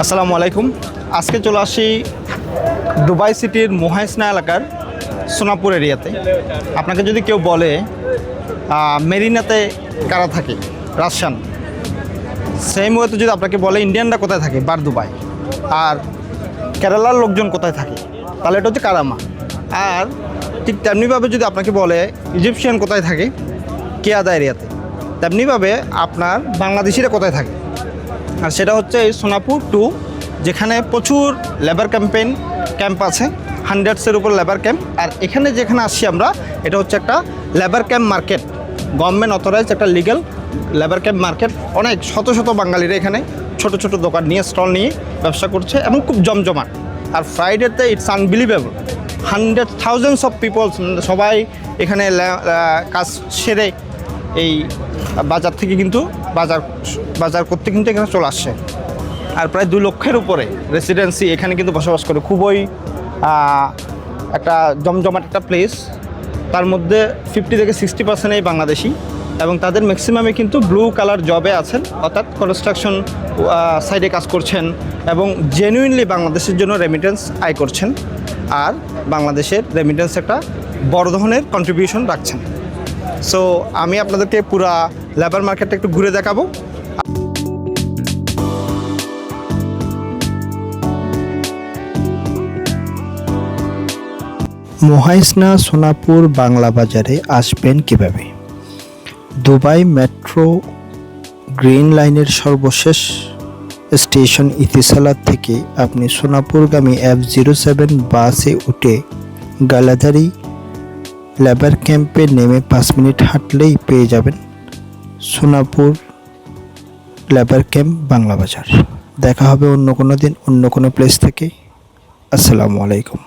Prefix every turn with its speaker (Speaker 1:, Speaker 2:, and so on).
Speaker 1: আসসালামু আলাইকুম। আজকে চলে আসি দুবাই সিটির মোহাইসনা এলাকার সোনাপুর এরিয়াতে। আপনাকে যদি কেউ বলে মেরিনাতে কারা থাকে, রাজশান, সেম ওয়েতে যদি আপনাকে বলে ইন্ডিয়ানরা কোথায় থাকে, বার দুবাই, আর কেরালার লোকজন কোথায় থাকে, তাহলে এটা হচ্ছে কারামা। আর ঠিক তেমনিভাবে যদি আপনাকে বলে ইজিপশিয়ান কোথায় থাকে, কেয়াদা এরিয়াতে, তেমনিভাবে আপনার বাংলাদেশিরা কোথায় থাকে, আর সেটা হচ্ছে এই সোনাপুর 2, যেখানে প্রচুর লেবার ক্যাম্প আছে, হান্ড্রেডসের উপর লেবার ক্যাম্প। আর এখানে যেখানে আসছি আমরা, এটা হচ্ছে একটা labour camp market, government authorise একটা লিগ্যাল লেবার ক্যাম্প মার্কেট। অনেক শত শত বাঙালিরা এখানে ছোট ছোট দোকান নিয়ে, স্টল নিয়ে ব্যবসা করছে এবং খুব জমজমাট। আর ফ্রাইডেতে it's unbelievable, thousands of peoples সবাই এখানে কাজ সেরে এই বাজার থেকে কিন্তু বাজার করতে কিন্তু এখানে চলে আসছে। আর প্রায় 2 লক্ষের উপরে রেসিডেন্সি এখানে কিন্তু বসবাস করে। খুবই একটা জমজমাট একটা প্লেস। তার মধ্যে 50 থেকে 60% এই বাংলাদেশি, এবং তাদের ম্যাক্সিমামে কিন্তু ব্লু কালার জবে আছেন, অর্থাৎ কনস্ট্রাকশন সাইডে কাজ করছেন এবং জেনুইনলি বাংলাদেশের জন্য রেমিটেন্স আয় করছেন, আর বাংলাদেশের রেমিটেন্স একটা বড় ধরনের কন্ট্রিবিউশন রাখছেন। সো আমি আপনাদেরকে পুরা লেবার মার্কেটটা একটু ঘুরে দেখাবো।
Speaker 2: মোহাইসনা সোনাপুর বাংলা বাজারে আসবেন কিভাবে? দুবাই মেট্রো গ্রিন লাইনের সর্বশেষ স্টেশন ইতিসালাত থেকে আপনি সোনাপুরগামী F07 বাসে উঠে গালাদারি লেবার ক্যাম্পে নেমে 5 মিনিট হাঁটলেই পেয়ে যাবেন সোনাপুর লেবার ক্যাম্প বাংলা বাজার। দেখা হবে অন্য কোনো দিন, অন্য কোনো প্লেস থেকে। আসসালামু আলাইকুম।